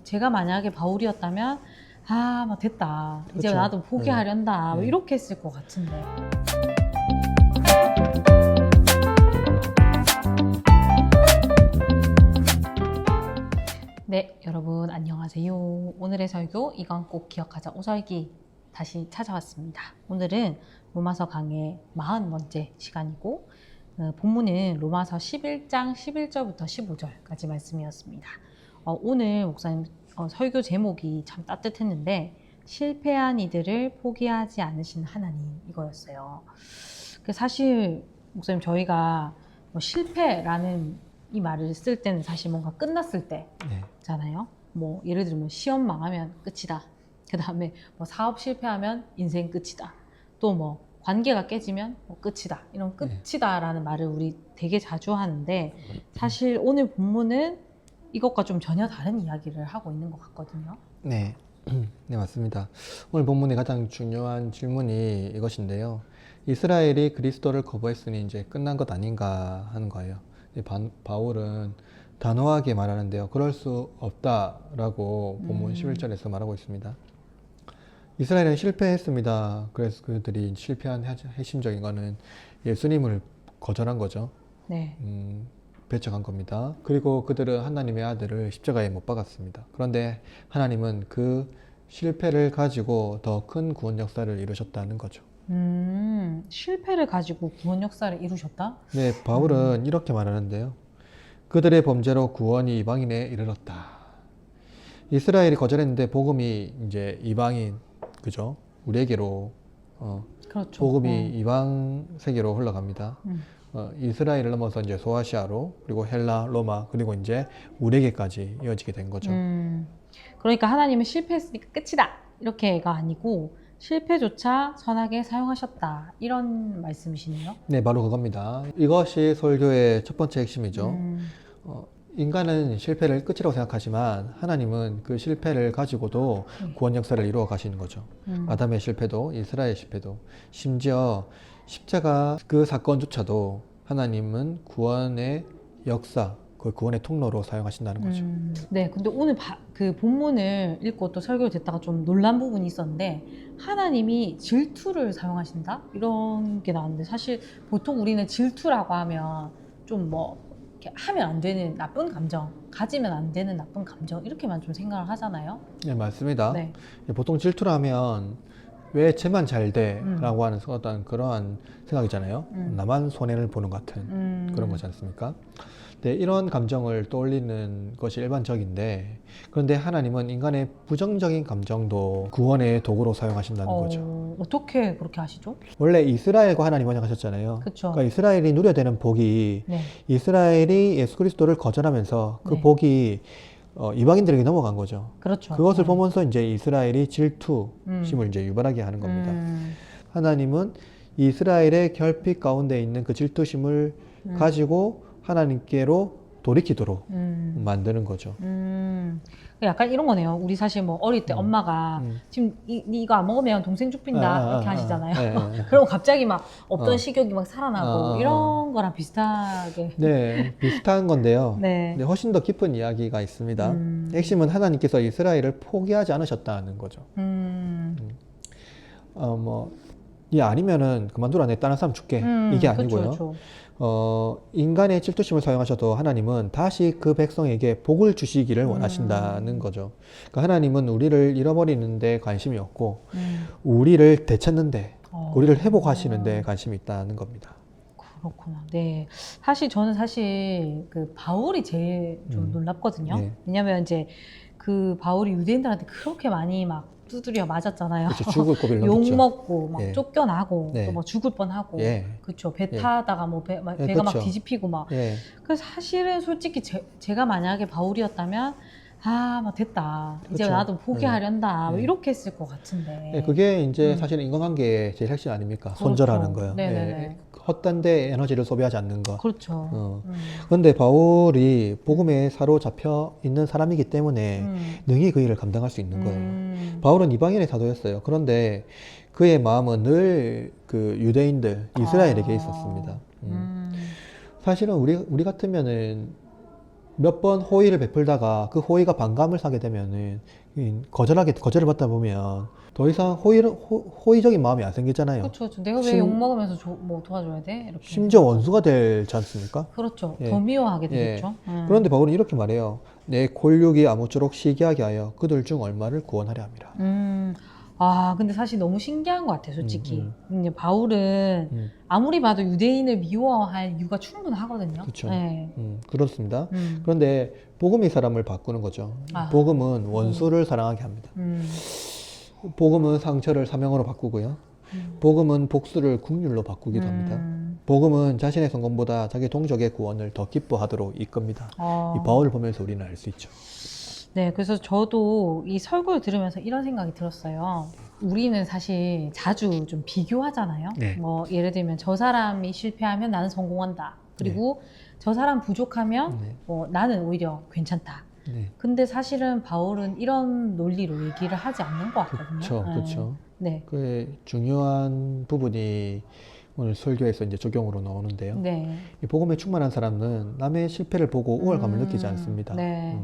제가 만약에 바울이었다면 막 됐다. 이제 그쵸. 나도 포기하련다. 뭐 네. 이렇게 했을 것 같은데. 네, 여러분 안녕하세요. 오늘의 설교 이건 꼭 기억하자 오설기 다시 찾아왔습니다. 오늘은 로마서 강의 40번째 시간이고 본문은 로마서 11장 11절부터 15절까지 말씀이었습니다. 오늘 목사님 설교 제목이 참 따뜻했는데 실패한 이들을 포기하지 않으신 하나님 이거였어요. 사실 목사님 저희가 실패라는 이 말을 쓸 때는 사실 뭔가 끝났을 때잖아요. 뭐 예를 들면 시험 망하면 끝이다. 그 다음에 뭐 사업 실패하면 인생 끝이다. 또 뭐 관계가 깨지면 뭐 끝이다. 이런 끝이다라는 말을 우리 되게 자주 하는데 사실 오늘 본문은 이것과 좀 전혀 다른 이야기를 하고 있는 것 같거든요. 네, 네 맞습니다. 오늘 본문의 가장 중요한 질문이 이것인데요. 이스라엘이 그리스도를 거부했으니 이제 끝난 것 아닌가 하는 거예요. 바울은 단호하게 말하는데요. 그럴 수 없다라고 본문 11절에서 말하고 있습니다. 이스라엘은 실패했습니다. 그래서 그들이 실패한 핵심적인 거는 예수님을 거절한 거죠. 네. 배척한 겁니다. 그리고 그들은 하나님의 아들을 십자가에 못 박았습니다. 그런데 하나님은 그 실패를 가지고 더 큰 구원 역사를 이루셨다는 거죠. 실패를 가지고 구원 역사를 이루셨다? 네, 바울은 이렇게 말하는데요. 그들의 범죄로 구원이 이방인에 이르렀다. 이스라엘이 거절했는데 복음이 이제 이방인, 그죠? 우리에게로 그렇죠. 복음이 이방 세계로 흘러갑니다. 이스라엘을 넘어서 이제 소아시아로, 그리고 헬라, 로마, 그리고 이제 우리에게까지 이어지게 된 거죠. 그러니까 하나님은 실패했으니까 끝이다 이렇게가 아니고 실패조차 선하게 사용하셨다 이런 말씀이시네요. 네, 바로 그겁니다. 이것이 설교의 첫 번째 핵심이죠. 인간은 실패를 끝이라고 생각하지만 하나님은 그 실패를 가지고도 구원 역사를 이루어 가시는 거죠. 아담의 실패도, 이스라엘의 실패도, 심지어 십자가 그 사건조차도 하나님은 구원의 역사, 그 구원의 통로로 사용하신다는 거죠. 네, 근데 오늘 그 본문을 읽고 또 설교를 듣다가 좀 놀란 부분이 있었는데 하나님이 질투를 사용하신다? 이런 게 나왔는데 사실 보통 우리는 질투라고 하면 좀 뭐 하면 안 되는 나쁜 감정, 가지면 안 되는 나쁜 감정 이렇게만 좀 생각을 하잖아요. 네, 맞습니다. 네. 보통 질투라면 왜 쟤만 잘 돼? 라고 하는 어떤 그러한 생각이잖아요. 나만 손해를 보는 것 같은 그런 거지 않습니까? 네, 이런 감정을 떠올리는 것이 일반적인데, 그런데 하나님은 인간의 부정적인 감정도 구원의 도구로 사용하신다는 거죠. 어떻게 그렇게 하시죠? 원래 이스라엘과 하나님 언약하셨잖아요. 그쵸. 그러니까 이스라엘이 누려야 되는 복이 네. 이스라엘이 예수 그리스도를 거절하면서 그 네. 복이 이방인들에게 넘어간 거죠. 그렇죠. 그것을 보면서 이제 이스라엘이 질투심을 이제 유발하게 하는 겁니다. 하나님은 이스라엘의 결핍 가운데 있는 그 질투심을 가지고 하나님께로 돌이키도록 만드는 거죠. 약간 이런 거네요. 우리 사실 뭐 어릴 때 엄마가 지금 니 이거 안 먹으면 동생 죽빈다 이렇게 하시잖아요. 그럼 갑자기 막 없던 식욕이 막 살아나고 이런 거랑 비슷하게. 네, 비슷한 건데요. 네. 근데 훨씬 더 깊은 이야기가 있습니다. 핵심은 하나님께서 이스라엘을 포기하지 않으셨다는 거죠. 이 아니면은 그만두라, 내 다른 사람 줄게. 이게 아니고요. 그쵸. 인간의 질투심을 사용하셔도 하나님은 다시 그 백성에게 복을 주시기를 원하신다는 거죠. 그러니까 하나님은 우리를 잃어버리는데 관심이 없고 우리를 되찾는데, 우리를 회복하시는데 관심이 있다는 겁니다. 그렇구나. 네. 저는 그 바울이 제일 좀 놀랍거든요. 네. 왜냐면 이제 그 바울이 유대인들한테 그렇게 많이 막 두드려 맞았잖아요. 그렇죠. 죽을 고비를 욕 넘겼죠. 먹고 막 예. 쫓겨나고 네. 또 막 죽을 뻔하고 예. 그쵸. 배 예. 타다가 뭐 배가 그쵸. 막 뒤집히고 막. 예. 그래서 사실은 솔직히 제가 만약에 바울이었다면 막 됐다. 이제 그쵸. 나도 포기하련다. 뭐 네. 이렇게 했을 것 같은데. 네, 그게 이제 사실은 인간관계의 제일 핵심 아닙니까? 그렇죠. 손절하는 거요. 네네네. 헛된 데 에너지를 소비하지 않는 거. 그렇죠. 그런데 바울이 복음에 사로잡혀 있는 사람이기 때문에 능히 그 일을 감당할 수 있는 거예요. 바울은 이방인의 사도였어요. 그런데 그의 마음은 늘 그 유대인들, 이스라엘에게 있었습니다. 사실은 우리 같으면은 몇 번 호의를 베풀다가 그 호의가 반감을 사게 되면은 거절을 받다 보면 더 이상 호의적인 마음이 안 생기잖아요. 그렇죠. 내가 왜 심- 욕 먹으면서 뭐 도와줘야 돼? 이렇게. 심지어 원수가 되지 않습니까? 그렇죠. 예. 더 미워하게 예. 되겠죠. 그런데 바울은 이렇게 말해요. 내 골육이 아무쪼록 시기하게 하여 그들 중 얼마를 구원하려 함이라. 근데 사실 너무 신기한 것 같아요, 솔직히. 음. 이제 바울은 음. 아무리 봐도 유대인을 미워할 이유가 충분하거든요. 그쵸. 네. 그렇습니다. 음. 그런데 복음이 사람을 바꾸는 거죠. 아. 복음은 원수를 사랑하게 합니다. 음. 복음은 상처를 사명으로 바꾸고요. 복음은 복수를 국률로 바꾸기도 합니다. 복음은 자신의 성공보다 자기 동족의 구원을 더 기뻐하도록 이끕니다. 이 바울을 보면서 우리는 알 수 있죠. 네, 그래서 저도 이 설교를 들으면서 이런 생각이 들었어요. 우리는 사실 자주 좀 비교하잖아요. 네. 뭐 예를 들면 저 사람이 실패하면 나는 성공한다. 그리고 저 사람 부족하면 네. 나는 오히려 괜찮다. 네. 근데 사실은 바울은 이런 논리로 얘기를 하지 않는 것 같거든요. 그렇죠. 그렇죠. 네. 그 중요한 부분이 오늘 설교에서 이제 적용으로 나오는데요. 네. 이 복음에 충만한 사람은 남의 실패를 보고 우월감을 느끼지 않습니다. 네.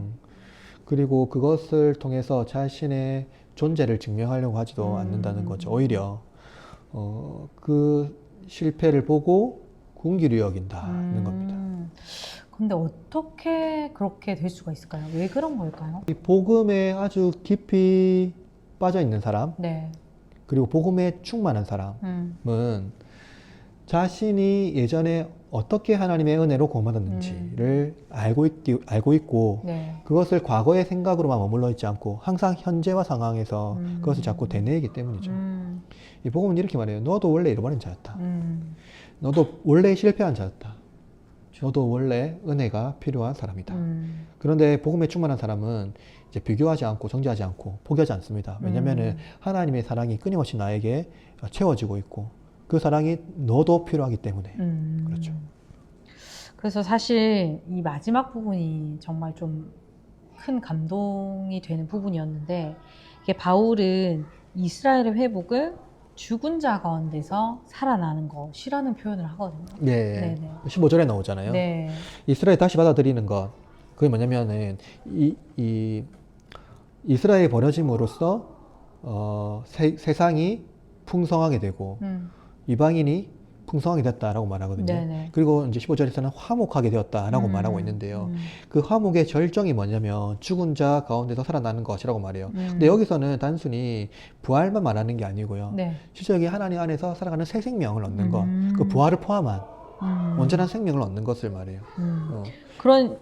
그리고 그것을 통해서 자신의 존재를 증명하려고 하지도 않는다는 거죠. 오히려 그 실패를 보고 군기로 여긴다는 겁니다. 근데 어떻게 그렇게 될 수가 있을까요? 왜 그런 걸까요? 이 복음에 아주 깊이 빠져 있는 사람, 네. 그리고 복음에 충만한 사람은 자신이 예전에 어떻게 하나님의 은혜로 구원받았는지를 알고 있고 네. 그것을 과거의 생각으로만 머물러 있지 않고 항상 현재와 상황에서 그것을 자꾸 되뇌이기 때문이죠. 이 복음은 이렇게 말해요. 너도 원래 잃어버린 자였다. 너도 원래 실패한 자였다. 너도 원래 은혜가 필요한 사람이다. 그런데 복음에 충만한 사람은 이제 비교하지 않고 정죄하지 않고 포기하지 않습니다. 왜냐하면 하나님의 사랑이 끊임없이 나에게 채워지고 있고 그 사랑이 너도 필요하기 때문에 그렇죠. 그래서 사실 이 마지막 부분이 정말 좀 큰 감동이 되는 부분이었는데 이게 바울은 이스라엘의 회복을 죽은 자 가운데서 살아나는 것이라는 표현을 하거든요. 네. 네네. 15절에 나오잖아요. 네. 이스라엘 다시 받아들이는 것. 그게 뭐냐면은 이 이스라엘 버려짐으로써 세상이 풍성하게 되고 이방인이 풍성하게 됐다라고 말하거든요. 네네. 그리고 이제 15절에서는 화목하게 되었다라고 말하고 있는데요. 그 화목의 절정이 뭐냐면 죽은 자 가운데서 살아나는 것이라고 말해요. 근데 여기서는 단순히 부활만 말하는 게 아니고요. 네. 실제로 하나님 안에서 살아가는 새 생명을 얻는 것, 그 부활을 포함한 온전한 생명을 얻는 것을 말해요.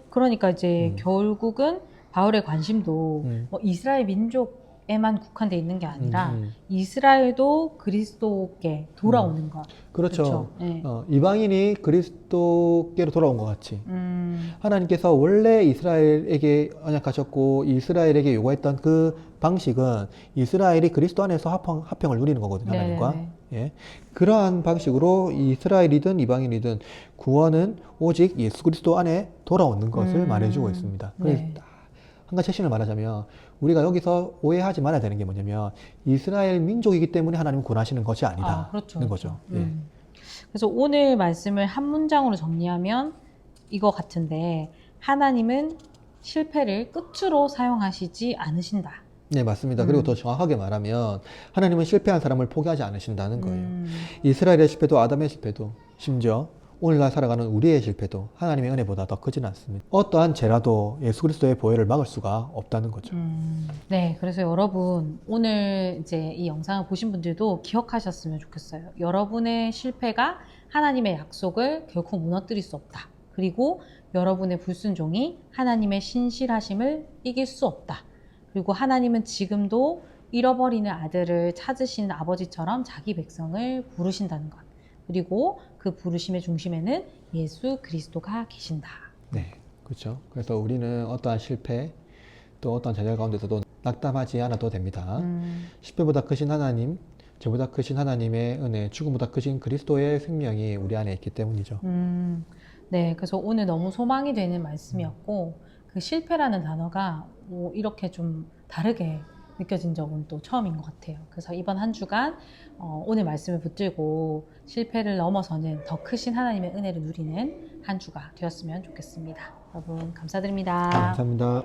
그러니까 이제 결국은 바울의 관심도 뭐 이스라엘 민족에만 국한되어 있는 게 아니라 이스라엘도 그리스도께 돌아오는 것. 그렇죠. 네. 이방인이 그리스도께로 돌아온 것 같이 하나님께서 원래 이스라엘에게 언약하셨고 이스라엘에게 요구했던 그 방식은 이스라엘이 그리스도 안에서 합평을 누리는 거거든요. 하나님과. 예. 그러한 방식으로 이스라엘이든 이방인이든 구원은 오직 예수 그리스도 안에 돌아오는 것을 말해주고 있습니다. 네. 한 가지 핵심을 말하자면 우리가 여기서 오해하지 말아야 되는 게 뭐냐면 이스라엘 민족이기 때문에 하나님은 구원하시는 것이 아니다는 그렇죠. 거죠. 예. 그래서 오늘 말씀을 한 문장으로 정리하면 이거 같은데 하나님은 실패를 끝으로 사용하시지 않으신다. 네, 맞습니다. 그리고 더 정확하게 말하면 하나님은 실패한 사람을 포기하지 않으신다는 거예요. 이스라엘의 실패도 아담의 실패도 심지어 오늘날 살아가는 우리의 실패도 하나님의 은혜보다 더 크지는 않습니다. 어떠한 죄라도 예수 그리스도의 보혈을 막을 수가 없다는 거죠. 네, 그래서 여러분 오늘 이제 이 영상을 보신 분들도 기억하셨으면 좋겠어요. 여러분의 실패가 하나님의 약속을 결코 무너뜨릴 수 없다. 그리고 여러분의 불순종이 하나님의 신실하심을 이길 수 없다. 그리고 하나님은 지금도 잃어버리는 아들을 찾으시는 아버지처럼 자기 백성을 부르신다는 것. 그리고 그 부르심의 중심에는 예수 그리스도가 계신다. 네, 그렇죠. 그래서 우리는 어떠한 실패 또 어떠한 좌절 가운데서도 낙담하지 않아도 됩니다. 실패보다 크신 하나님, 죄보다 크신 하나님의 은혜, 죽음보다 크신 그리스도의 생명이 우리 안에 있기 때문이죠. 네, 그래서 오늘 너무 소망이 되는 말씀이었고 그 실패라는 단어가 뭐 이렇게 좀 다르게 느껴진 적은 또 처음인 것 같아요. 그래서 이번 한 주간 오늘 말씀을 붙들고 실패를 넘어서는 더 크신 하나님의 은혜를 누리는 한 주가 되었으면 좋겠습니다. 여러분 감사드립니다. 감사합니다.